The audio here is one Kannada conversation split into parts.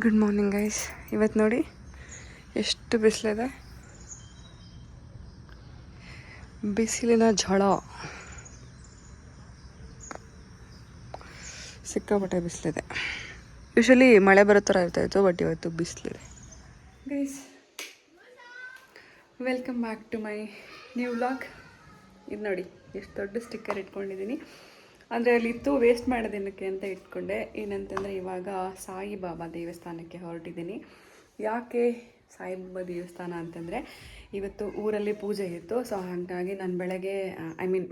Good morning guys. ಇವತ್ತು ನೋಡಿ ಎಷ್ಟು ಬಿಸಿಲಿದೆ. ಬಿಸಿಲಿನ ಝಳ, ಸಿಕ್ಕಾಪಟ್ಟೆ ಬಿಸಿಲಿದೆ. ಯೂಶ್ವಲಿ ಮಳೆ ಬರೋ ಥರ ಇರ್ತಾಯಿತ್ತು, ಬಟ್ ಇವತ್ತು ಬಿಸಿಲಿದೆ. Guys, welcome back to my new vlog. ಇದು ನೋಡಿ ಎಷ್ಟು ದೊಡ್ಡ ಸ್ಟಿಕ್ಕರ್ ಇಟ್ಕೊಂಡಿದ್ದೀನಿ. ಅಂದರೆ ಅಲ್ಲಿತ್ತು, ವೇಸ್ಟ್ ಮಾಡೋದೇನಕ್ಕೆ ಅಂತ ಇಟ್ಕೊಂಡೆ. ಏನಂತಂದರೆ ಇವಾಗ ಸಾಯಿಬಾಬಾ ದೇವಸ್ಥಾನಕ್ಕೆ ಹೊರಟಿದ್ದೀನಿ. ಯಾಕೆ ಸಾಯಿಬಾಬಾ ದೇವಸ್ಥಾನ ಅಂತಂದರೆ ಇವತ್ತು ಊರಲ್ಲಿ ಪೂಜೆ ಇತ್ತು. ಸೊ ಹಾಗಾಗಿ ನಾನು ಬೆಳಗ್ಗೆ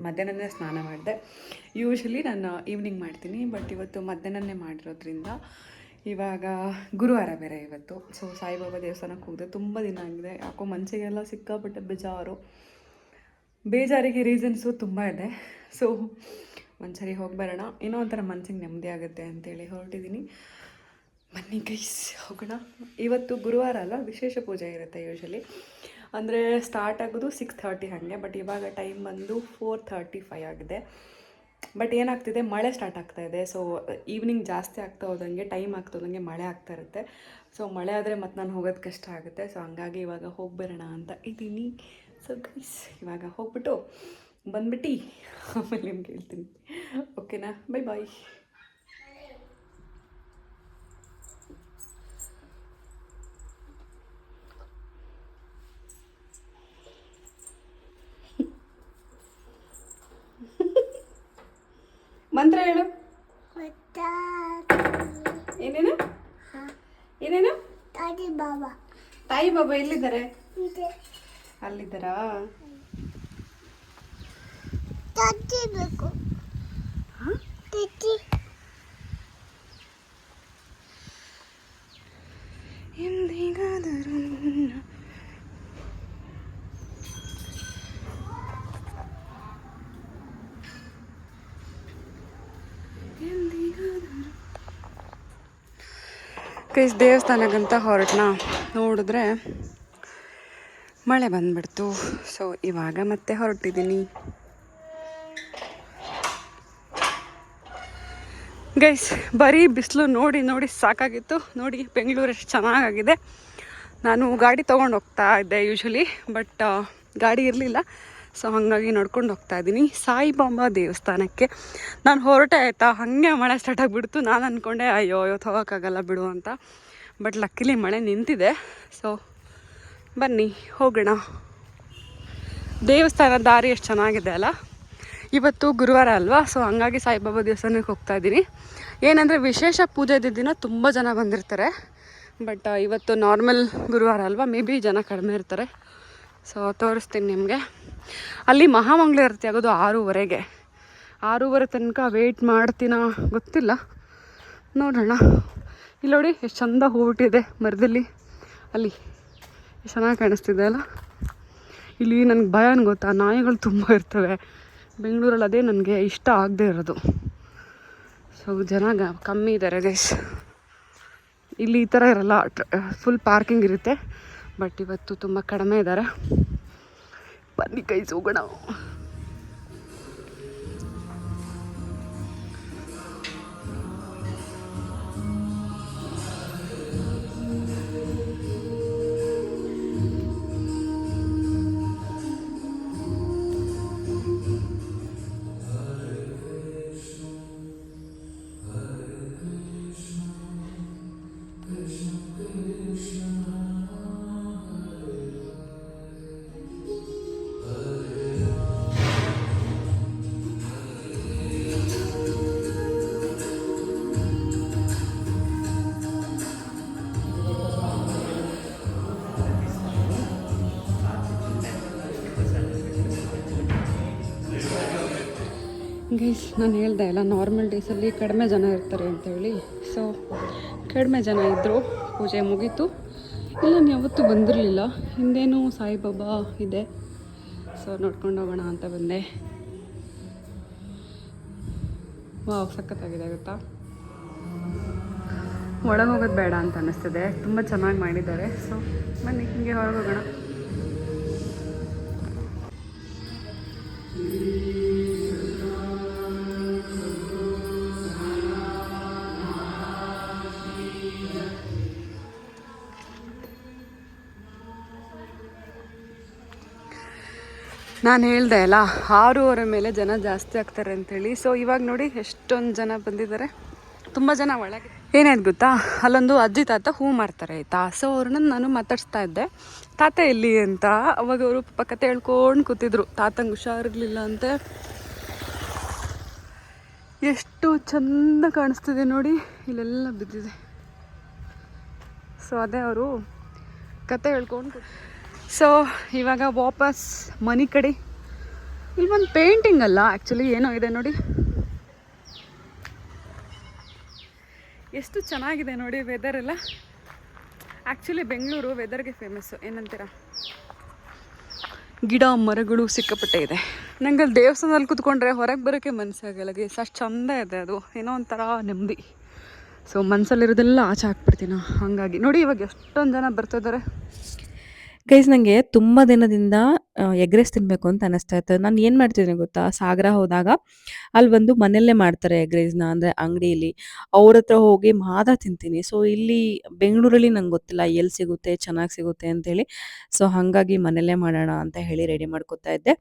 ಮಧ್ಯಾಹ್ನನೇ ಸ್ನಾನ ಮಾಡಿದೆ. ಯೂಶ್ವಲಿ ನಾನು ಈವ್ನಿಂಗ್ ಮಾಡ್ತೀನಿ, ಬಟ್ ಇವತ್ತು ಮಧ್ಯಾಹ್ನನೇ ಮಾಡಿರೋದ್ರಿಂದ ಇವಾಗ ಗುರುವಾರ ಬೇರೆ ಇವತ್ತು. ಸೊ ಸಾಯಿಬಾಬಾ ದೇವಸ್ಥಾನಕ್ಕೆ ಹೋಗಿದೆ. ತುಂಬ ದಿನ ಆಗಿದೆ, ಯಾಕೋ ಮನಸ್ಸಿಗೆಲ್ಲ ಸಿಕ್ಕಾಪಟ್ಟೆ ಬೇಜಾರಿಗೆ ರೀಸನ್ಸು ತುಂಬ ಇದೆ. ಸೊ ಒಂದ್ಸರಿ ಹೋಗಿ ಬರೋಣ, ಏನೋ ಒಂಥರ ಮನಸ್ಸಿಗೆ ನೆಮ್ಮದಿ ಆಗುತ್ತೆ ಅಂತೇಳಿ ಹೊರಟಿದ್ದೀನಿ. ಬನ್ನಿ ಗೈಸ್, ಹೋಗೋಣ. ಇವತ್ತು ಗುರುವಾರ ಅಲ್ಲ, ವಿಶೇಷ ಪೂಜೆ ಇರುತ್ತೆ ಯೂಶ್ವಲಿ. ಅಂದರೆ ಸ್ಟಾರ್ಟ್ ಆಗೋದು 6:30 ಹಾಗೆ, ಬಟ್ ಇವಾಗ ಟೈಮ್ ಬಂದು 4:35 ಆಗಿದೆ. ಬಟ್ ಏನಾಗ್ತಿದೆ, ಮಳೆ ಸ್ಟಾರ್ಟ್ ಆಗ್ತಾಯಿದೆ. ಸೊ ಈವ್ನಿಂಗ್ ಜಾಸ್ತಿ ಆಗ್ತಾ ಹೋದಂಗೆ, ಟೈಮ್ ಆಗ್ತಾ ಹೋದಂಗೆ ಮಳೆ ಆಗ್ತಾ ಇರುತ್ತೆ. ಸೊ ಮಳೆ ಆದರೆ ಮತ್ತೆ ನಾನು ಹೋಗೋದು ಕಷ್ಟ ಆಗುತ್ತೆ. ಸೊ ಹಂಗಾಗಿ ಇವಾಗ ಹೋಗಿ ಬರೋಣ ಅಂತ ಇದ್ದೀನಿ. ಸೊ ಗೈಸ್, ಇವಾಗ ಹೋಗ್ಬಿಟ್ಟು ಬಂದ್ಬಿಟ್ಟು ಆಮೇಲೆ ನಿಮ್ಗೆ ಹೇಳ್ತೀನಿ, ಓಕೆನಾ? Bye bye. ಮಂತ್ರ ಹೇಳು. ಏನೇನು ಏನೇನು? ತಾಯಿ ಬಾಬಾ ಎಲ್ಲಿದ್ದಾರೆ? ಅಲ್ಲಿದ್ದಾರಾ? ಎಂದಿಗಾದರೂ ಕೈಸ್ ದೇವಸ್ಥಾನಕ್ಕಂತ ಹೊರಟನ, ನೋಡಿದ್ರೆ ಮಳೆ ಬಂದ್ಬಿಡ್ತು. ಸೊ ಇವಾಗ ಮತ್ತೆ ಹೊರಟಿದ್ದೀನಿ. ಗೈಸ್, ಬರೀ ಬಿಸಿಲು ನೋಡಿ ನೋಡಿ ಸಾಕಾಗಿತ್ತು. ನೋಡಿ ಬೆಂಗಳೂರು ಎಷ್ಟು ಚೆನ್ನಾಗಾಗಿದೆ. ನಾನು ಗಾಡಿ ತೊಗೊಂಡು ಹೋಗ್ತಾ ಇದ್ದೆ ಯೂಶ್ವಲಿ, ಬಟ್ ಗಾಡಿ ಇರಲಿಲ್ಲ. ಸೊ ಹಾಗಾಗಿ ನಡ್ಕೊಂಡು ಹೋಗ್ತಾ ಇದ್ದೀನಿ ಸಾಯಿಬಾಬಾ ದೇವಸ್ಥಾನಕ್ಕೆ. ನಾನು ಹೊರಟೆ ಆಯಿತಾ, ಹಾಗೆ ಮಳೆ ಸ್ಟಾರ್ಟ್ ಆಗಿಬಿಡ್ತು. ನಾನು ಅಂದ್ಕೊಂಡೆ ಅಯ್ಯೋ ಇವತ್ತು ಹೋಗೋಕ್ಕಾಗಲ್ಲ ಬಿಡು ಅಂತ, ಬಟ್ ಲಕ್ಕಿಲಿ ಮಳೆ ನಿಂತಿದೆ. ಸೊ ಬನ್ನಿ ಹೋಗೋಣ. ದೇವಸ್ಥಾನ ದಾರಿ ಎಷ್ಟು ಚೆನ್ನಾಗಿದೆ ಅಲ್ಲ. ಇವತ್ತು ಗುರುವಾರ ಅಲ್ವಾ, ಸೊ ಹಂಗಾಗಿ ಸಾಯಿಬಾಬಾ ದೇವಸ್ಥಾನಕ್ಕೆ ಹೋಗ್ತಾ ಇದ್ದೀನಿ. ಏನಂದರೆ ವಿಶೇಷ ಪೂಜೆ ದಿನ ತುಂಬ ಜನ ಬಂದಿರ್ತಾರೆ, ಬಟ್ ಇವತ್ತು ನಾರ್ಮಲ್ ಗುರುವಾರ ಅಲ್ವಾ, ಮೇ ಬಿ ಜನ ಕಡಿಮೆ ಇರ್ತಾರೆ. ಸೊ ತೋರಿಸ್ತೀನಿ ನಿಮಗೆ. ಅಲ್ಲಿ ಮಹಾಮಂಗಳಾರತಿ ಆಗೋದು 6:30. 6:30 ತನಕ ವೆಯ್ಟ್ ಮಾಡ್ತೀನೋ ಗೊತ್ತಿಲ್ಲ, ನೋಡೋಣ. ಇಲ್ಲಿ ನೋಡಿ ಎಷ್ಟು ಚಂದ ಹೂವಿಟ್ಟಿದೆ ಮರದಲ್ಲಿ. ಅಲ್ಲಿ ಎಷ್ಟು ಚೆನ್ನಾಗಿ ಕಾಣಿಸ್ತಿದೆ ಅಲ್ಲ. ಇಲ್ಲಿ ನನಗೆ ಭಯ ಗೊತ್ತಾ, ನಾಯಿಗಳು ತುಂಬ ಇರ್ತವೆ ಬೆಂಗಳೂರಲ್ಲಿ. ಅದೇ ನನಗೆ ಇಷ್ಟ ಆಗದೆ ಇರೋದು. ಸೊ ಜನ ಕಮ್ಮಿ ಇದ್ದಾರೆ ಗೈಸ್. ಇಲ್ಲಿ ಈ ಥರ ಇರಲ್ಲ, ಫುಲ್ ಪಾರ್ಕಿಂಗ್ ಇರುತ್ತೆ. ಬಟ್ ಇವತ್ತು ತುಂಬ ಕಡಿಮೆ ಇದ್ದಾರೆ. ಬನ್ನಿ ಗೈಸ್ ಹೋಗೋಣ. ಗೈಸ್, ನಾನು ಹೇಳ್ದೆ ಅಲ್ಲ, ನಾರ್ಮಲ್ ಡೇಸಲ್ಲಿ ಕಡಿಮೆ ಜನ ಇರ್ತಾರೆ ಅಂತೇಳಿ. ಸೊ ಕಡಿಮೆ ಜನ ಇದ್ದರು, ಪೂಜೆ ಮುಗೀತು. ಇಲ್ಲ, ನಾನು ಯಾವತ್ತೂ ಬಂದಿರಲಿಲ್ಲ. ಹಿಂದೇನೂ ಸಾಯಿಬಾಬಾ ಇದೆ, ಸೊ ನೋಡ್ಕೊಂಡು ಹೋಗೋಣ ಅಂತ ಬಂದೆ. ವಾವ್, ಸಖತ್ತಾಗಿದೆ ಗೊತ್ತಾ. ಒಳಗೆ ಹೋಗೋದು ಬೇಡ ಅಂತ ಅನ್ನಿಸ್ತಿದೆ, ತುಂಬ ಚೆನ್ನಾಗಿ ಮಾಡಿದ್ದಾರೆ. ಸೊ ಬನ್ನಿ ಹಿಂಗೆ ಹೊರಗೆ ಹೋಗೋಣ. ನಾನು ಹೇಳ್ದೆ ಅಲ್ಲ 6:30 ಮೇಲೆ ಜನ ಜಾಸ್ತಿ ಆಗ್ತಾರೆ ಅಂಥೇಳಿ. ಸೊ ಇವಾಗ ನೋಡಿ ಎಷ್ಟೊಂದು ಜನ ಬಂದಿದ್ದಾರೆ, ತುಂಬ ಜನ ಒಳಗೆ. ಏನಾಯ್ತು ಗೊತ್ತಾ, ಅಲ್ಲೊಂದು ಅಜ್ಜಿ ತಾತ ಹೂ ಮಾರ್ತಾರೆ ಆಯಿತಾ. ಸೊ ಅವ್ರನ್ನ ನಾನು ಮಾತಾಡಿಸ್ತಾ ಇದ್ದೆ, ತಾತ ಎಲ್ಲಿ ಅಂತ. ಅವಾಗ ಅವರು ಕತೆ ಹೇಳ್ಕೊಂಡು ಕೂತಿದ್ರು, ತಾತಂಗೆ ಹುಷಾರಿರ್ಲಿಲ್ಲ ಅಂತೆ. ಎಷ್ಟು ಚೆಂದ ಕಾಣಿಸ್ತಿದೆ ನೋಡಿ, ಇಲ್ಲೆಲ್ಲ ಬಿದ್ದಿದೆ. ಸೊ ಅದೇ ಅವರು ಕತೆ ಹೇಳ್ಕೊಂಡು. ಸೊ ಇವಾಗ ವಾಪಸ್ ಮನೆ ಕಡೆ. ಇಲ್ಲೊಂದು ಪೇಂಟಿಂಗ್ ಅಲ್ಲ ಆ್ಯಕ್ಚುಲಿ, ಏನೋ ಇದೆ ನೋಡಿ, ಎಷ್ಟು ಚೆನ್ನಾಗಿದೆ ನೋಡಿ ವೆದರ್ ಎಲ್ಲ. ಆ್ಯಕ್ಚುಲಿ ಬೆಂಗಳೂರು ವೆದರ್ಗೆ ಫೇಮಸ್ಸು, ಏನಂತೀರ. ಗಿಡ ಮರಗಳು ಸಿಕ್ಕಾಪಟ್ಟೆ ಇದೆ. ನಂಗೆ ಅಲ್ಲಿ ದೇವಸ್ಥಾನದಲ್ಲಿ ಕೂತ್ಕೊಂಡ್ರೆ ಹೊರಗೆ ಬರೋಕ್ಕೆ ಮನಸ್ಸಾಗಲ್ಲ ಗೈಸ್, ಅಷ್ಟು ಚಂದ ಇದೆ ಅದು, ಏನೋ ಒಂಥರ ನೆಮ್ಮದಿ. ಸೊ ಮನಸ್ಸಲ್ಲಿರೋದೆಲ್ಲ ಆಚೆ ಹಾಕ್ಬಿಡ್ತೀನಿ. ಹಾಗಾಗಿ ನೋಡಿ ಇವಾಗ ಎಷ್ಟೊಂದು ಜನ ಬರ್ತಿದ್ದಾರೆ. ಗೈಸ್ ನನಗೆ ತುಂಬ ದಿನದಿಂದ ಎಗ್ ರೈಸ್ ತಿನ್ನಬೇಕು ಅಂತ ಅನಿಸ್ತಾ ಇತ್ತು. ನಾನು ಏನು ಮಾಡ್ತಿದ್ದೀನಿ ಗೊತ್ತಾ, ಸಾಗರ ಹೋದಾಗ ಅಲ್ಲಿ ಒಂದು ಮನೆಯಲ್ಲೇ ಮಾಡ್ತಾರೆ ಎಗ್ ರೈಸ್ನ, ಅಂದರೆ ಅಂಗಡಿಯಲ್ಲಿ. ಅವ್ರ ಹತ್ರ ಹೋಗಿ ಮಾತ್ರ ತಿಂತೀನಿ. ಸೊ ಇಲ್ಲಿ ಬೆಂಗಳೂರಲ್ಲಿ ನಂಗೆ ಗೊತ್ತಿಲ್ಲ ಎಲ್ಲಿ ಸಿಗುತ್ತೆ, ಚೆನ್ನಾಗಿ ಸಿಗುತ್ತೆ ಅಂತೇಳಿ. ಸೊ ಹಾಗಾಗಿ ಮನೆಯಲ್ಲೇ ಮಾಡೋಣ ಅಂತ ಹೇಳಿ ರೆಡಿ ಮಾಡ್ಕೊತಾ ಇದ್ದೆ.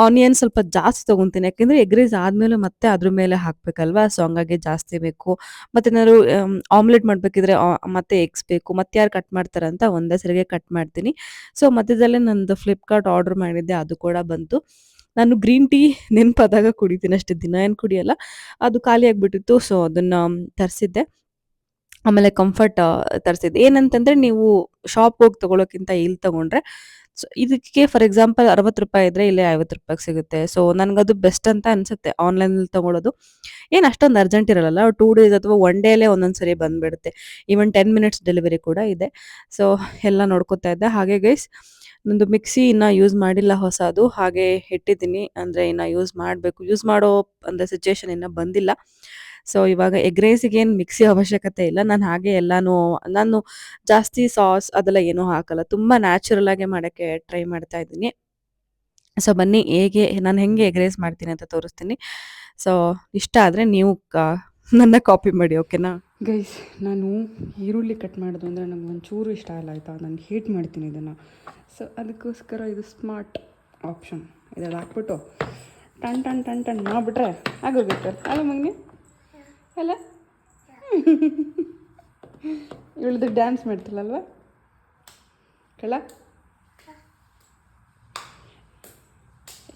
ಆನಿಯನ್ ಸ್ವಲ್ಪ ಜಾಸ್ತಿ ತೊಗೊತೀನಿ, ಯಾಕೆಂದರೆ ಎಗ್ ರೈಸ್ ಆದಮೇಲೆ ಮತ್ತೆ ಅದ್ರ ಮೇಲೆ ಹಾಕಬೇಕಲ್ವಾ. ಸೊ ಹಂಗಾಗಿ ಜಾಸ್ತಿ ಬೇಕು. ಮತ್ತು ಏನಾದ್ರು ಆಮ್ಲೆಟ್ ಮಾಡಬೇಕಿದ್ರೆ ಮತ್ತೆ ಎಗ್ಸ್ ಬೇಕು. ಮತ್ತೆ ಯಾರು ಕಟ್ ಮಾಡ್ತಾರೆ ಅಂತ ಒಂದೇ ಸರಿಗೆ ಕಟ್ ಮಾಡ್ತೀನಿ. ಸೊ ಮಧ್ಯದಲ್ಲೇ ನಂದು ಫ್ಲಿಪ್ಕಾರ್ಟ್ ಆರ್ಡರ್ ಮಾಡಿದ್ದೆ, ಅದು ಕೂಡ ಬಂತು. ನಾನು ಗ್ರೀನ್ ಟೀ ನೆನಪಾದಾಗ ಕುಡಿತೀನಿ ಅಷ್ಟೇ, ದಿನ ಏನು ಕುಡಿಯಲ್ಲ. ಅದು ಖಾಲಿ ಆಗಿಬಿಟ್ಟಿತ್ತು, ಸೊ ಅದನ್ನು ತರಿಸಿದ್ದೆ. ಆಮೇಲೆ ಕಂಫರ್ಟ್ ತರಿಸಿದ್ದೆ. ಏನಂತಂದರೆ ನೀವು ಶಾಪ್ಗೆ ಹೋಗಿ ತೊಗೊಳೋಕ್ಕಿಂತ ಇಲ್ಲಿ ತೊಗೊಂಡ್ರೆ, ಸೊ ಇದಕ್ಕೆ ಫಾರ್ ಎಕ್ಸಾಂಪಲ್ 60 ರೂಪಾಯಿ ಇದ್ದರೆ ಇಲ್ಲೇ 50 ರೂಪಾಯಿಗೆ ಸಿಗುತ್ತೆ. ಸೊ ನನಗದು ಬೆಸ್ಟ್ ಅಂತ ಅನಿಸುತ್ತೆ ಆನ್ಲೈನಲ್ಲಿ ತೊಗೊಳೋದು. ಏನು ಅಷ್ಟೊಂದು ಅರ್ಜೆಂಟ್ ಇರಲ್ಲ, 2 ಡೇಸ್ ಅಥವಾ 1 ಡೇಲೇ ಒಂದೊಂದು ಸರಿ ಬಂದುಬಿಡುತ್ತೆ. ಈವನ್ 10 ಮಿನಿಟ್ಸ್ ಡೆಲಿವರಿ ಕೂಡ ಇದೆ. ಸೊ ಎಲ್ಲ ನೋಡ್ಕೊತಾ ಇದ್ದೆ. ಹಾಗೆ ಗೈಸ್ ನಂದು ಮಿಕ್ಸಿ ಇನ್ನೂ ಯೂಸ್ ಮಾಡಿಲ್ಲ ಹೊಸದು, ಹಾಗೆ ಇಟ್ಟಿದ್ದೀನಿ. ಅಂದರೆ ಇನ್ನು ಯೂಸ್ ಮಾಡಬೇಕು, ಯೂಸ್ ಮಾಡೋ ಅಂದರೆ ಸಿಚುವೇಶನ್ ಇನ್ನೂ ಬಂದಿಲ್ಲ. ಸೊ ಇವಾಗ ಎಗ್ ರೈಸಿಗೆ ಏನು ಮಿಕ್ಸಿ ಅವಶ್ಯಕತೆ ಇಲ್ಲ. ನಾನು ಹಾಗೆ ನಾನು ಜಾಸ್ತಿ ಸಾಸ್ ಅದೆಲ್ಲ ಏನೂ ಹಾಕಲ್ಲ, ತುಂಬ ನ್ಯಾಚುರಲಾಗೆ ಮಾಡೋಕ್ಕೆ ಟ್ರೈ ಮಾಡ್ತಾ ಇದ್ದೀನಿ. ಸೊ ಬನ್ನಿ ನಾನು ಹೆಂಗೆ ಎಗ್ ರೈಸ್ ಮಾಡ್ತೀನಿ ಅಂತ ತೋರಿಸ್ತೀನಿ. ಸೊ ಇಷ್ಟ ಆದರೆ ನೀವು ನನ್ನ ಕಾಪಿ ಮಾಡಿ, ಓಕೆನಾ ಗೈಸ್. ನಾನು ಈರುಳ್ಳಿ ಕಟ್ ಮಾಡೋದು ಅಂದರೆ ನನಗೆ ಒಂಚೂರು ಇಷ್ಟ ಇಲ್ಲ ಆಯಿತಾ, ನಾನು ಹೇಟ್ ಮಾಡ್ತೀನಿ ಇದನ್ನು. ಸೊ ಅದಕ್ಕೋಸ್ಕರ ಇದು ಸ್ಮಾರ್ಟ್ ಆಪ್ಷನ್, ಇದೆಲ್ಲ ಹಾಕ್ಬಿಟ್ಟು ಟನ್ ಟನ್ ಟನ್ ಟನ್ ಮಾಡಿಬಿಟ್ರೆ ಆಗೋಗುತ್ತೆ ಅಲ್ಲ ಮಗನಿ ಅಲ್ಲ. ಇವಳ್ದು ಡ್ಯಾನ್ಸ್ ಮಾಡ್ತಿಲ್ಲಲ್ವ ಕಳ್ಳ.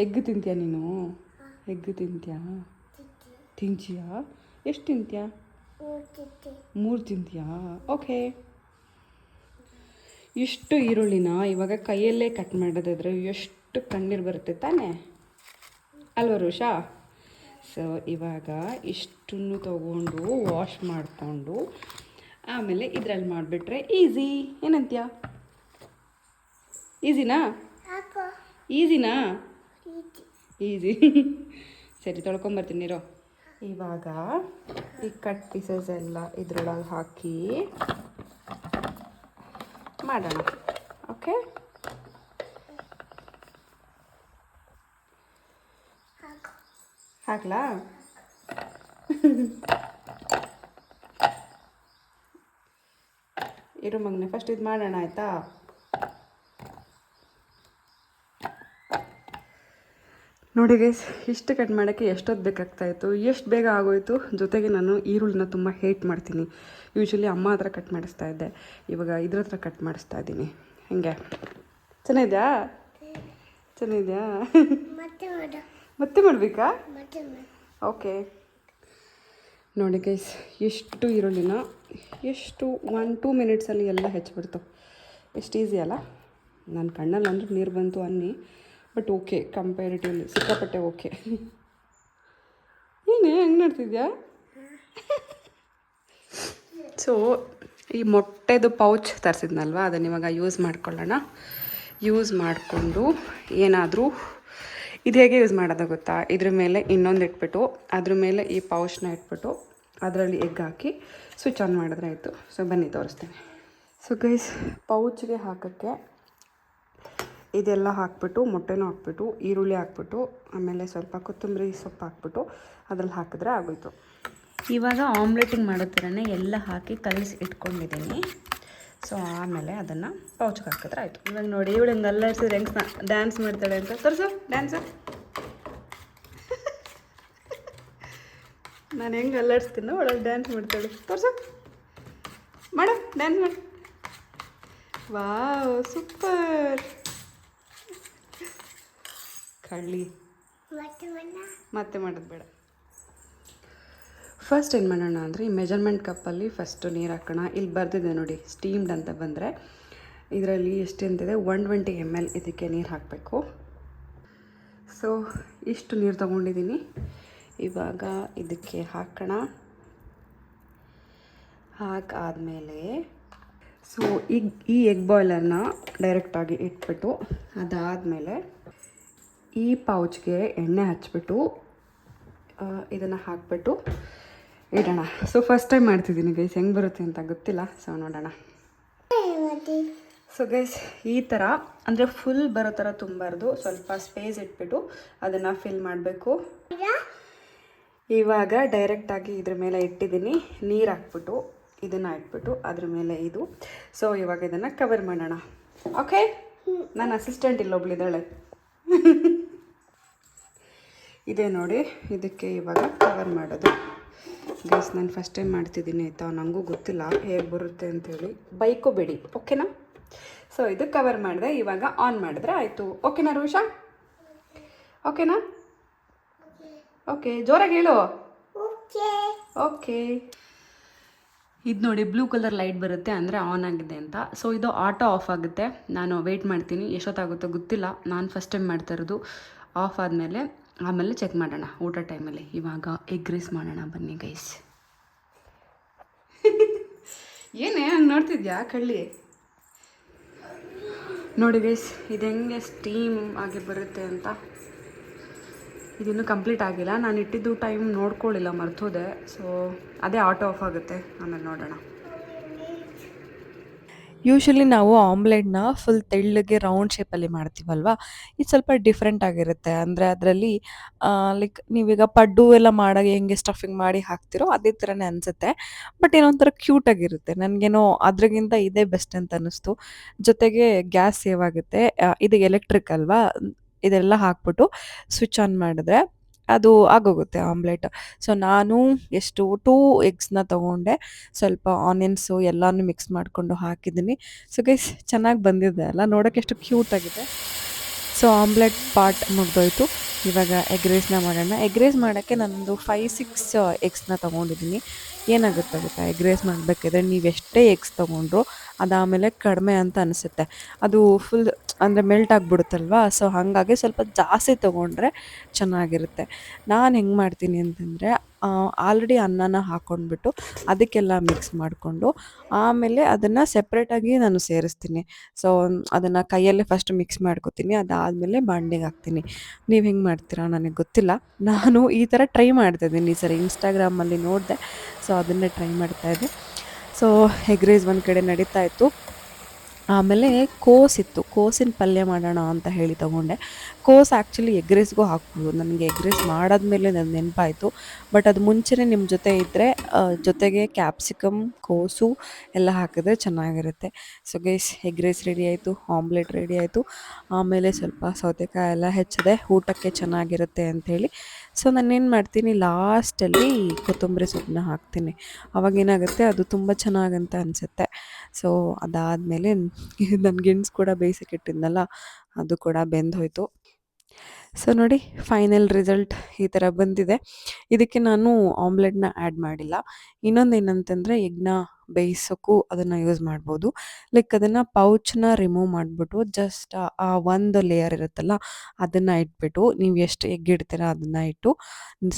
ಎಗ್ ತಿಂತೀಯ ನೀನು? ಎಗ್ ತಿಂತೀಯಾ? ತಿಂತೀಯಾ? ಎಷ್ಟು ತಿಂತೀಯಾ? 3 ತಿಂತೀಯಾ? ಓಕೆ. ಇಷ್ಟು ಈರುಳ್ಳಿನ ಇವಾಗ ಕೈಯಲ್ಲೇ ಕಟ್ ಮಾಡೋದಾದ್ರೆ ಎಷ್ಟು ಕಣ್ಣೀರು ಬರುತ್ತೆ ತಾನೇ ಅಲ್ವ ರೋಷಾ? ಸೊ ಇವಾಗ ಇಷ್ಟನ್ನು ತಗೊಂಡು ವಾಶ್ ಮಾಡಿಕೊಂಡು ಆಮೇಲೆ ಇದರಲ್ಲಿ ಮಾಡಿಬಿಟ್ರೆ ಈಸಿ. ಏನಂತೀಯ? ಈಸಿನಾ? ಈಸಿನಾ? ಈಸಿ. ಸರಿ ತೊಳ್ಕೊಂಬರ್ತೀನಿ ಇರೋ. ಇವಾಗ ಈ ಕಟ್ ಪೀಸಸ್ ಎಲ್ಲ ಇದ್ರೊಳಗೆ ಹಾಕಿ ಮಾಡೋಣ, ಓಕೆ? ಹಾಕ್ಲಾ? ಇರು ಮಗನೆ, ಫಸ್ಟ್ ಇದು ಮಾಡೋಣ ಆಯಿತಾ? ನೋಡಿ ಗೈಸ್, ಇಷ್ಟು ಕಟ್ ಮಾಡೋಕ್ಕೆ ಎಷ್ಟೊತ್ತು ಬೇಕಾಗ್ತಾಯಿತ್ತು, ಎಷ್ಟು ಬೇಗ ಆಗೋಯಿತು. ಜೊತೆಗೆ ನಾನು ಈರುಳ್ಳಿನ ತುಂಬ ಹೇಟ್ ಮಾಡ್ತೀನಿ. ಯೂಶ್ವಲಿ ಅಮ್ಮ ಹತ್ರ ಕಟ್ ಮಾಡಿಸ್ತಾ ಇದ್ದೆ, ಇವಾಗ ಇದ್ರ ಹತ್ರ ಕಟ್ ಮಾಡಿಸ್ತಾ ಇದ್ದೀನಿ. ಹೆಂಗೆ ಚೆನ್ನಾಗಿದೆಯಾ? ಚೆನ್ನಾಗಿದೆಯಾ? ಮತ್ತೆ ಮಾಡಬೇಕಾ? ಓಕೆ. ನೋಡಿ ಗೈಸ್, ಎಷ್ಟು ಈರುಳ್ಳಿನ ಎಷ್ಟು 1-2 ಮಿನಿಟ್ಸಲ್ಲಿ ಎಲ್ಲ ಹೆಚ್ಚಿಬಿಡ್ತು. ಎಷ್ಟು ಈಸಿ ಅಲ್ಲ? ನನ್ನ ಕಣ್ಣಲ್ಲಿ ಅಂದ್ರೆ ನೀರು ಬಂತು ಅನ್ನಿ, ಬಟ್ ಓಕೆ, ಕಂಪೇರಿಟಿವ್ಲಿ ಸಿಕ್ಕಾಪಟ್ಟೆ ಓಕೆ. ಏನೇ ಹೆಂಗೆ ನೋಡ್ತಿದ್ಯಾ? ಸೊ ಈ ಮೊಟ್ಟೆದು ಪೌಚ್ ತರಿಸಿದ್ನಲ್ವ, ಅದನ್ನು ಇವಾಗ ಯೂಸ್ ಮಾಡ್ಕೊಳ್ಳೋಣ. ಯೂಸ್ ಮಾಡಿಕೊಂಡು ಏನಾದರೂ ಇದು ಹೇಗೆ ಯೂಸ್ ಮಾಡೋದು ಗೊತ್ತಾ? ಇದ್ರ ಮೇಲೆ ಇನ್ನೊಂದು ಇಟ್ಬಿಟ್ಟು ಅದ್ರ ಮೇಲೆ ಈ ಪೌಚ್ನ ಇಟ್ಬಿಟ್ಟು ಅದರಲ್ಲಿ ಎಗ್ ಹಾಕಿ ಸ್ವಿಚ್ ಆನ್ ಮಾಡಿದ್ರೆ ಆಯಿತು. ಸೊ ಬನ್ನಿ ತೋರಿಸ್ತೇನೆ. ಸೊ ಗೈಸ್, ಪೌಚ್ಗೆ ಹಾಕೋಕ್ಕೆ ಇದೆಲ್ಲ ಹಾಕ್ಬಿಟ್ಟು, ಮೊಟ್ಟೆನೂ ಹಾಕ್ಬಿಟ್ಟು, ಈರುಳ್ಳಿ ಹಾಕ್ಬಿಟ್ಟು, ಆಮೇಲೆ ಸ್ವಲ್ಪ ಕೊತ್ತಂಬರಿ ಸೊಪ್ಪು ಹಾಕ್ಬಿಟ್ಟು ಅದ್ರಲ್ಲಿ ಹಾಕಿದ್ರೆ ಆಗೋಯ್ತು. ಇವಾಗ ಆಮ್ಲೆಟಿಂಗ್ ಮಾಡೋ ಥರನೇ ಎಲ್ಲ ಹಾಕಿ ಕಲಿಸಿ ಇಟ್ಕೊಂಡಿದ್ದೀನಿ. ಸೊ ಆಮೇಲೆ ಅದನ್ನು ಪೌಚ್ಗೆ ಹಾಕಿದ್ರೆ ಆಯಿತು. ಇವಾಗ ನೋಡಿ ಇವಳು ಹಿಂಗೆ ಅಲ್ಲಾಡ್ಸಿದ್ರೆ ಹೆಂಗೆ ಡ್ಯಾನ್ಸ್ ಮಾಡ್ತಾಳೆ ಅಂತ ತೋರಿಸು ಡ್ಯಾನ್ಸು. ನಾನು ಹೆಂಗೆ ಅಲ್ಲಾಡಿಸ್ತೀನೋ ಒಳಗೆ ಡ್ಯಾನ್ಸ್ ಮಾಡ್ತಾಳೆ. ತೋರಿಸು ಮಾಡು ಡ್ಯಾನ್ಸ್ ಮಾಡು. ವಾವ್ ಸೂಪರ್ ಕಳ್ಳಿ. ಮತ್ತೆ ಮಾಡೋದು ಬೇಡ. ಫಸ್ಟ್ ಏನು ಮಾಡೋಣ ಅಂದರೆ ಈ ಮೆಜರ್ಮೆಂಟ್ ಕಪ್ಪಲ್ಲಿ ಫಸ್ಟು ನೀರು ಹಾಕೋಣ. ಇಲ್ಲಿ ಬರ್ದಿದೆ ನೋಡಿ ಸ್ಟೀಮ್ಡ್ ಅಂತ ಬಂದರೆ ಇದರಲ್ಲಿ ಎಷ್ಟು ಅಂತಿದೆ 120 ml ಇದಕ್ಕೆ ನೀರು ಹಾಕಬೇಕು. ಸೊ ಇಷ್ಟು ನೀರು ತೊಗೊಂಡಿದ್ದೀನಿ. ಇವಾಗ ಇದಕ್ಕೆ ಹಾಕೋಣ. ಹಾಕಾದಮೇಲೆ ಸೊ ಈಗ ಈ ಎಗ್ ಬಾಯ್ಲರ್ನ ಡೈರೆಕ್ಟಾಗಿ ಇಟ್ಬಿಟ್ಟು ಅದಾದಮೇಲೆ ಈ ಪೌಚ್ಗೆ ಎಣ್ಣೆ ಹಚ್ಬಿಟ್ಟು ಇದನ್ನು ಹಾಕ್ಬಿಟ್ಟು ಇಡೋಣ. ಸೊ ಫಸ್ಟ್ ಟೈಮ್ ಮಾಡ್ತಿದ್ದೀನಿ ಗೈಸ್, ಹೆಂಗೆ ಬರುತ್ತೆ ಅಂತ ಗೊತ್ತಿಲ್ಲ. ಸೊ ನೋಡೋಣ. ಸೊ ಗೈಸ್ ಈ ಥರ ಅಂದರೆ ಫುಲ್ ಬರೋ ಥರ ತುಂಬಾರ್ದು, ಸ್ವಲ್ಪ ಸ್ಪೇಸ್ ಇಟ್ಬಿಟ್ಟು ಅದನ್ನು ಫಿಲ್ ಮಾಡಬೇಕು. ಇವಾಗ ಡೈರೆಕ್ಟಾಗಿ ಇದ್ರ ಮೇಲೆ ಇಟ್ಟಿದ್ದೀನಿ. ನೀರು ಹಾಕ್ಬಿಟ್ಟು ಇದನ್ನು ಇಟ್ಬಿಟ್ಟು ಅದ್ರ ಮೇಲೆ ಇದು. ಸೊ ಇವಾಗ ಇದನ್ನು ಕವರ್ ಮಾಡೋಣ. ಓಕೆ, ನನ್ನ ಅಸಿಸ್ಟೆಂಟ್ ಇಲ್ಲೊಬ್ಳಿದ್ದಾಳೆ. ಇದೇ ನೋಡಿ, ಇದಕ್ಕೆ ಇವಾಗ ಕವರ್ ಮಾಡೋದು. ಗೈಸ್ ನಾನು ಫಸ್ಟ್ ಟೈಮ್ ಮಾಡ್ತಿದ್ದೀನಿ ಆಯಿತಾ, ನನಗೂ ಗೊತ್ತಿಲ್ಲ ಹೇಗೆ ಬರುತ್ತೆ ಅಂಥೇಳಿ, ಬೈಕು ಬಿಡಿ ಓಕೆನಾ. ಸೊ ಇದು ಕವರ್ ಮಾಡಿದೆ. ಇವಾಗ ಆನ್ ಮಾಡಿದ್ರೆ ಆಯಿತು. ಓಕೆನಾ ರೋಷಾ? ಓಕೆನಾ? ಓಕೆ, ಜೋರಾಗಿ ಹೇಳು. ಓಕೆ. ಇದು ನೋಡಿ ಬ್ಲೂ ಕಲರ್ ಲೈಟ್ ಬರುತ್ತೆ ಅಂದರೆ ಆನ್ ಆಗಿದೆ ಅಂತ. ಸೊ ಇದು ಆಟೋ ಆಫ್ ಆಗುತ್ತೆ. ನಾನು ವೆಯ್ಟ್ ಮಾಡ್ತೀನಿ, ಎಷ್ಟೊತ್ತಾಗುತ್ತೋ ಗೊತ್ತಿಲ್ಲ, ನಾನು ಫಸ್ಟ್ ಟೈಮ್ ಮಾಡ್ತಾ ಇರೋದು. ಆಫ್ ಆದಮೇಲೆ ಆಮೇಲೆ ಚೆಕ್ ಮಾಡೋಣ ಊಟ ಟೈಮಲ್ಲಿ. ಇವಾಗ ಎಗ್ ರೈಸ್ ಮಾಡೋಣ ಬನ್ನಿ ಗೈಸ್. ಏನೇ ಹಂಗೆ ನೋಡ್ತಿದ್ಯಾ ಕಳ್ಳಿ? ನೋಡಿ ಗೈಸ್ ಇದು ಹೆಂಗೆ ಸ್ಟೀಮ್ ಆಗಿ ಬರುತ್ತೆ ಅಂತ. ಇದಿನ್ನೂ ಕಂಪ್ಲೀಟ್ ಆಗಿಲ್ಲ, ನಾನು ಇಟ್ಟಿದ್ದು ಟೈಮ್ ನೋಡ್ಕೊಳ್ಳಿಲ್ಲ, ಮರ್ತೋದೆ. ಸೊ ಅದೇ ಆಟೋ ಆಫ್ ಆಗುತ್ತೆ, ಆಮೇಲೆ ನೋಡೋಣ. ಯೂಶ್ವಲಿ ನಾವು ಆಮ್ಲೆಟ್ನ ಫುಲ್ ತೆಳ್ಳಗೆ ರೌಂಡ್ ಶೇಪಲ್ಲಿ ಮಾಡ್ತೀವಲ್ವಾ, ಇದು ಸ್ವಲ್ಪ ಡಿಫ್ರೆಂಟ್ ಆಗಿರುತ್ತೆ. ಅಂದರೆ ಅದರಲ್ಲಿ ಲೈಕ್ ನೀವೀಗ ಪಡ್ಡು ಎಲ್ಲ ಮಾಡಾಗ ಹೆಂಗೆ ಸ್ಟಫಿಂಗ್ ಮಾಡಿ ಹಾಕ್ತಿರೋ ಅದೇ ಥರನೇ ಅನಿಸುತ್ತೆ. ಬಟ್ ಏನೋ ಒಂಥರ ಕ್ಯೂಟಾಗಿರುತ್ತೆ. ನನಗೇನೋ ಅದ್ರಾಗಿಂತ ಇದೇ ಬೆಸ್ಟ್ ಅಂತ ಅನ್ನಿಸ್ತು. ಜೊತೆಗೆ ಗ್ಯಾಸ್ ಸೇವ್ ಆಗುತ್ತೆ. ಇದು ಎಲೆಕ್ಟ್ರಿಕ್ ಅಲ್ವಾ, ಇದೆಲ್ಲ ಹಾಕ್ಬಿಟ್ಟು ಸ್ವಿಚ್ ಆನ್ ಮಾಡಿದ್ರೆ ಅದು ಆಗೋಗುತ್ತೆ ಆಮ್ಲೆಟ್. ಸೊ ನಾನು ಎಷ್ಟು 2 ಎಗ್ಸ್ನ ತೊಗೊಂಡೆ, ಸ್ವಲ್ಪ ಆನಿಯನ್ಸು ಎಲ್ಲನೂ ಮಿಕ್ಸ್ ಮಾಡಿಕೊಂಡು ಹಾಕಿದ್ದೀನಿ. ಸೊ ಗೈಸ್ ಚೆನ್ನಾಗಿ ಬಂದಿದೆ ಅಲ್ಲ, ನೋಡೋಕ್ಕೆ ಎಷ್ಟು ಕ್ಯೂಟಾಗಿದೆ. ಸೊ ಆಮ್ಲೆಟ್ ಪಾರ್ಟ್ ಮುಗ್ದೋಯ್ತು. ಇವಾಗ ಎಗ್ ರೈಸ್ನ ಮಾಡೋಣ. ಎಗ್ ರೈಸ್ ಮಾಡೋಕ್ಕೆ ನಾನೊಂದು 5-6 ಎಗ್ಸ್ನ ತೊಗೊಂಡಿದ್ದೀನಿ. ಏನಾಗುತ್ತೆ ಗೊತ್ತಾ, ಎಗ್ ರೈಸ್ ಮಾಡಬೇಕಾದ್ರೆ ನೀವು ಎಷ್ಟೇ ಎಗ್ಸ್ ತೊಗೊಂಡ್ರು ಅದಾದಮೇಲೆ ಕಡಿಮೆ ಅಂತ ಅನಿಸುತ್ತೆ. ಅದು ಫುಲ್ ಅಂದರೆ ಮೆಲ್ಟ್ ಆಗಿಬಿಡುತ್ತಲ್ವ. ಸೊ ಹಾಗಾಗಿ ಸ್ವಲ್ಪ ಜಾಸ್ತಿ ತೊಗೊಂಡ್ರೆ ಚೆನ್ನಾಗಿರುತ್ತೆ. ನಾನು ಹೆಂಗೆ ಮಾಡ್ತೀನಿ ಅಂತಂದರೆ ಆಲ್ರೆಡಿ ಅನ್ನನ ಹಾಕ್ಕೊಂಡ್ಬಿಟ್ಟು ಅದಕ್ಕೆಲ್ಲ ಮಿಕ್ಸ್ ಮಾಡಿಕೊಂಡು ಆಮೇಲೆ ಅದನ್ನು ಸೆಪ್ರೇಟಾಗಿ ನಾನು ಸೇರಿಸ್ತೀನಿ. ಸೊ ಅದನ್ನು ಕೈಯಲ್ಲೇ ಫಸ್ಟ್ ಮಿಕ್ಸ್ ಮಾಡ್ಕೊತೀನಿ, ಅದಾದಮೇಲೆ ಬಾಣಲೆಗೆ ಹಾಕ್ತೀನಿ. ನೀವು ಹೆಂಗೆ ಮಾಡ್ತೀರಾ ನನಗೆ ಗೊತ್ತಿಲ್ಲ. ನಾನು ಈ ಥರ ಟ್ರೈ ಮಾಡ್ತಾಯಿದ್ದೀನಿ ಈ ಸರಿ, ಇನ್ಸ್ಟಾಗ್ರಾಮಲ್ಲಿ ನೋಡಿದೆ. ಸೊ ಅದನ್ನೇ ಟ್ರೈ ಮಾಡ್ತಾಯಿದ್ದೆ. ಸೊ ಎಗ್ ರೈಸ್ ಒಂದು ಕಡೆ ನಡೀತಾ ಇತ್ತು. ಆಮೇಲೆ ಕೋಸಿತ್ತು, ಕೋಸಿನ ಪಲ್ಯ ಮಾಡೋಣ ಅಂತ ಹೇಳಿ ತೊಗೊಂಡೆ. ಕೋಸು ಆ್ಯಕ್ಚುಲಿ ಎಗ್ ರೈಸ್ಗೂ ಹಾಕ್ಬೋದು. ನನಗೆ ಎಗ್ ರೈಸ್ ಮಾಡಾದ್ಮೇಲೆ ನನ್ನ ನೆನಪಾಯಿತು. ಬಟ್ ಅದು ಮುಂಚೆನೇ ನಿಮ್ಮ ಜೊತೆ ಇದ್ದರೆ ಜೊತೆಗೆ ಕ್ಯಾಪ್ಸಿಕಮ್, ಕೋಸು ಎಲ್ಲ ಹಾಕಿದ್ರೆ ಚೆನ್ನಾಗಿರುತ್ತೆ. So guys egg rice ready ಆಯಿತು, ಆಮ್ಲೆಟ್ ರೆಡಿ ಆಯಿತು. ಆಮೇಲೆ ಸ್ವಲ್ಪ ಸೌತೆಕಾಯಿ ಎಲ್ಲ ಹೆಚ್ಚಿದೆ, ಊಟಕ್ಕೆ ಚೆನ್ನಾಗಿರುತ್ತೆ ಅಂಥೇಳಿ. ಸೊ ನಾನೇನು ಮಾಡ್ತೀನಿ, ಲಾಸ್ಟಲ್ಲಿ ಕೊತ್ತಂಬರಿ ಸೊಪ್ಪನ್ನ ಹಾಕ್ತೀನಿ. ಅವಾಗೇನಾಗುತ್ತೆ, ಅದು ತುಂಬ ಚೆನ್ನಾಗಂತ ಅನಿಸುತ್ತೆ. ಸೊ ಅದಾದಮೇಲೆ ನನ್ನ ಗೆಣಸು ಕೂಡ ಬೇಯಿಸೋಕ್ಕಿಟ್ಟಿದ್ನಲ್ಲ, ಅದು ಕೂಡ ಬೆಂದೋಯ್ತು. ಸೊ ನೋಡಿ ಫೈನಲ್ ರಿಸಲ್ಟ್ ಈ ಥರ ಬಂದಿದೆ. ಇದಕ್ಕೆ ನಾನು ಆಮ್ಲೆಟ್ನ ಆ್ಯಡ್ ಮಾಡಿಲ್ಲ. ಇನ್ನೊಂದು ಏನಂತಂದರೆ ಎಗ್ನ ಬೇಯಿಸೋಕ್ಕೂ ಅದನ್ನು ಯೂಸ್ ಮಾಡ್ಬೋದು. ಲೈಕ್ ಅದನ್ನು ಪೌಚನ್ನ ರಿಮೂವ್ ಮಾಡಿಬಿಟ್ಟು ಜಸ್ಟ್ ಆ ಒಂದು ಲೇಯರ್ ಇರುತ್ತಲ್ಲ ಅದನ್ನು ಇಟ್ಬಿಟ್ಟು ನೀವು ಎಷ್ಟು ಎಗ್ ಇಡ್ತೀರ ಅದನ್ನು ಇಟ್ಟು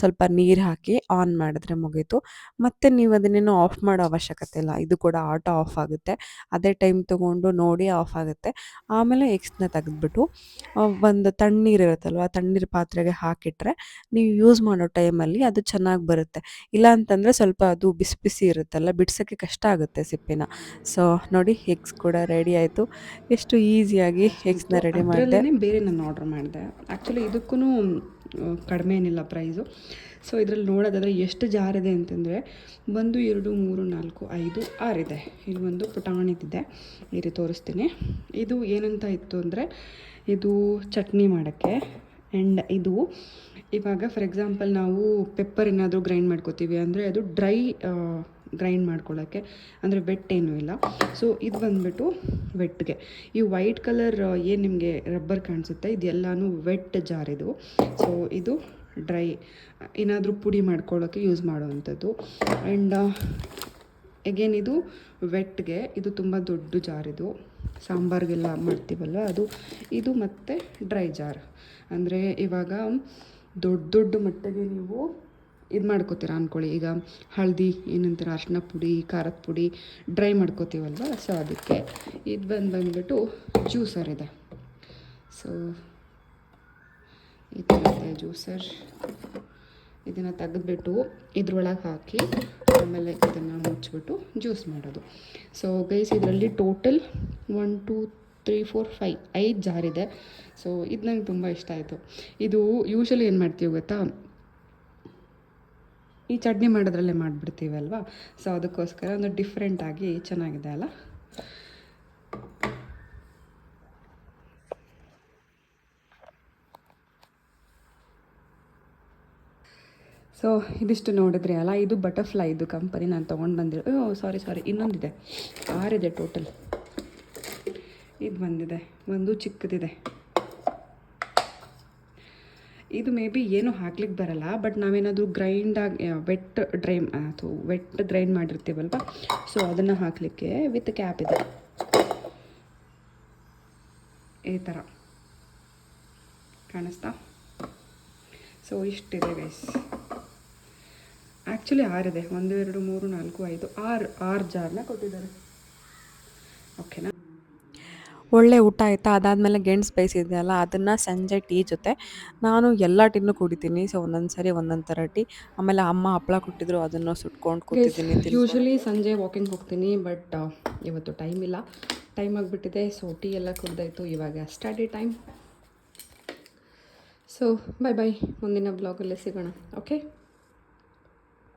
ಸ್ವಲ್ಪ ನೀರು ಹಾಕಿ ಆನ್ ಮಾಡಿದ್ರೆ ಮುಗೀತು. ಮತ್ತು ನೀವು ಅದನ್ನೇನು ಆಫ್ ಮಾಡೋ ಅವಶ್ಯಕತೆ ಇಲ್ಲ, ಇದು ಕೂಡ ಆಟೋ ಆಫ್ ಆಗುತ್ತೆ. ಅದೇ ಟೈಮ್ ತೊಗೊಂಡು ನೋಡಿ ಆಫ್ ಆಗುತ್ತೆ. ಆಮೇಲೆ ಎಗ್ಸ್ನ ತೆಗೆದ್ಬಿಟ್ಟು ಒಂದು ತಣ್ಣೀರು ಇರುತ್ತಲ್ವ, ತಣ್ಣೀರು ಪಾತ್ರೆಗೆ ಹಾಕಿಟ್ರೆ ನೀವು ಯೂಸ್ ಮಾಡೋ ಟೈಮಲ್ಲಿ ಅದು ಚೆನ್ನಾಗಿ ಬರುತ್ತೆ. ಇಲ್ಲ ಅಂತಂದರೆ ಸ್ವಲ್ಪ ಅದು ಬಿಸಿ ಬಿಸಿ ಇರುತ್ತಲ್ಲ, ಬಿಡ್ಸೋಕ್ಕೆ ಕಷ್ಟ ಆಗುತ್ತೆ ಸಿಪ್ಪಿನ. ಸೊ ನೋಡಿ ಎಗ್ಸ್ ಕೂಡ ರೆಡಿ ಆಯಿತು. ಎಷ್ಟು ಈಸಿಯಾಗಿ ಎಗ್ಸ್ನ ರೆಡಿ ಮಾಡಿದೆ. ಬೇರೆ ನಾನು ಆರ್ಡ್ರ್ ಮಾಡಿದೆ. ಆ್ಯಕ್ಚುಲಿ ಇದಕ್ಕೂ ಕಡಿಮೆ ಏನಿಲ್ಲ ಪ್ರೈಸು. ಸೊ ಇದರಲ್ಲಿ ನೋಡೋದಾದರೆ ಎಷ್ಟು ಜಾರಿದೆ ಅಂತಂದರೆ 1 2 3 4 5 6 ಇದೆ. ಇಲ್ಲಿ ಒಂದು ಪುಟಾಣಿದಿದೆ, ಈ ರೀತಿ ತೋರಿಸ್ತೀನಿ. ಇದು ಏನಂತ ಇತ್ತು ಅಂದರೆ ಇದು ಚಟ್ನಿ ಮಾಡೋಕ್ಕೆ. ಆ್ಯಂಡ್ ಇದು ಇವಾಗ ಫಾರ್ ಎಕ್ಸಾಂಪಲ್ ನಾವು ಪೆಪ್ಪರ್ ಏನಾದರೂ ಗ್ರೈಂಡ್ ಮಾಡ್ಕೋತೀವಿ ಅಂದರೆ ಅದು ಡ್ರೈ ಗ್ರೈಂಡ್ ಮಾಡ್ಕೊಳ್ಳೋಕ್ಕೆ, ಅಂದರೆ ವೆಟ್ ಏನೂ ಇಲ್ಲ. ಸೊ ಇದು ಬಂದುಬಿಟ್ಟು ವೆಟ್ಗೆ. ಈ ವೈಟ್ ಕಲರ್ ಏನು ನಿಮಗೆ ರಬ್ಬರ್ ಕಾಣಿಸುತ್ತೆ ಇದೆಲ್ಲನೂ ವೆಟ್ ಜಾರ್ ಇದು. ಸೊ ಇದು ಡ್ರೈ ಏನಾದರೂ ಪುಡಿ ಮಾಡ್ಕೊಳ್ಳೋಕ್ಕೆ ಯೂಸ್ ಮಾಡೋವಂಥದ್ದು. ಆ್ಯಂಡ್ ಎಗೇನ್ ಇದು ವೆಟ್ಗೆ. ಇದು ತುಂಬ ದೊಡ್ಡ ಜಾರ್, ಇದು ಸಾಂಬಾರಿಗೆಲ್ಲ ಮಾಡ್ತೀವಲ್ವ ಅದು. ಇದು ಮತ್ತು ಡ್ರೈ ಜಾರ್, ಅಂದರೆ ಇವಾಗ ದೊಡ್ಡ ಮಟ್ಟಿಗೆ ನೀವು ಇದು ಮಾಡ್ಕೋತೀರ ಅಂದ್ಕೊಳ್ಳಿ. ಈಗ ಹಳದಿ ಏನಂತಾರೆ ಅರಿಶಿನ ಪುಡಿ, ಖಾರದ ಪುಡಿ ಡ್ರೈ ಮಾಡ್ಕೋತೀವಲ್ವ, ಸೊ ಅದಕ್ಕೆ. ಇದು ಬಂದುಬಿಟ್ಟು ಜ್ಯೂಸರ್ ಇದೆ. ಸೊ ಈ ಥರ ಇದೆ ಜ್ಯೂಸರ್. ಇದನ್ನು ತೆಗೆದ್ಬಿಟ್ಟು ಇದ್ರೊಳಗೆ ಹಾಕಿ ಆಮೇಲೆ ಇದನ್ನು ಮುಚ್ಚಿಬಿಟ್ಟು ಜ್ಯೂಸ್ ಮಾಡೋದು. ಸೊ ಗೈಸ್ ಇದರಲ್ಲಿ ಟೋಟಲ್ 1 2 3 4 5 ಜಾರಿದೆ. ಸೊ ಇದು ನಂಗೆ ತುಂಬ ಇಷ್ಟ ಆಯಿತು. ಇದು ಯೂಶ್ವಲಿ ಏನು ಮಾಡ್ತೀವಿ ಗೊತ್ತಾ, ಈ ಚಟ್ನಿ ಮಾಡೋದ್ರಲ್ಲೇ ಮಾಡಿಬಿಡ್ತೀವಲ್ವ. ಸೊ ಅದಕ್ಕೋಸ್ಕರ ಒಂದು ಡಿಫ್ರೆಂಟಾಗಿ ಚೆನ್ನಾಗಿದೆ ಅಲ್ಲ. ಸೊ ಇದಿಷ್ಟು ನೋಡಿದ್ರಿ ಅಲ್ಲ, ಇದು ಬಟರ್ಫ್ಲೈ, ಇದು ಕಂಪನಿ ನಾನು ತೊಗೊಂಡು ಬಂದಿರೋ. ಸಾರಿ ಇನ್ನೊಂದಿದೆ, 6 ಇದೆ ಟೋಟಲ್. ಇದು ಬಂದಿದೆ, ಒಂದು ಚಿಕ್ಕದಿದೆ. ಇದು ಮೇ ಬಿ ಏನೂ ಹಾಕ್ಲಿಕ್ಕೆ ಬರಲ್ಲ, ಬಟ್ ನಾವೇನಾದರೂ ಗ್ರೈಂಡಾಗಿ ವೆಟ್ ಗ್ರೈಂಡ್ ಮಾಡಿರ್ತೀವಲ್ವ, ಸೊ ಅದನ್ನು ಹಾಕಲಿಕ್ಕೆ ವಿತ್ ಕ್ಯಾಪ್ ಇದೆ ಈ ಥರ ಕಾಣಿಸ್ತಾ. So ಇಷ್ಟಿದೆ guys. ಆ್ಯಕ್ಚುಲಿ 6 ಇದೆ, 1 2 3 4 5 6 ಜಾರ್ನ ಕೊಟ್ಟಿದ್ದಾರೆ. ಓಕೆನಾ. ಒಳ್ಳೆ ಊಟ ಆಯಿತಾ. ಅದಾದಮೇಲೆ ಗೆಣಸು ಬೇಯಿಸಿದ್ದೆ ಅದನ್ನು ಸಂಜೆ ಟೀ ಜೊತೆ ನಾನು ಎಲ್ಲ ಟೀನೂ ಕುಡಿತೀನಿ. ಸೊ ಒಂದೊಂದು ಸರಿ ಒಂದೊಂದು ಥರ ಟೀ. ಆಮೇಲೆ ಅಮ್ಮ ಹಪ್ಪಳ ಕೊಟ್ಟಿದ್ರು, ಅದನ್ನು ಸುಟ್ಕೊಂಡು ಕೂತಿದ್ದೀನಿ. ಯೂಶ್ವಲಿ ಸಂಜೆ ವಾಕಿಂಗ್ ಹೋಗ್ತೀನಿ, ಬಟ್ ಇವತ್ತು ಟೈಮ್ ಇಲ್ಲ, ಟೈಮ್ ಆಗಿಬಿಟ್ಟಿದೆ. ಸೊ ಟೀ ಎಲ್ಲ ಕುಡ್ದಾಯಿತು, ಇವಾಗ ಸ್ಟಡಿ ಟೈಮ್. ಸೊ ಬಾಯ್ ಮುಂದಿನ ಬ್ಲಾಗಲ್ಲಿ ಸಿಗೋಣ. ಓಕೆ.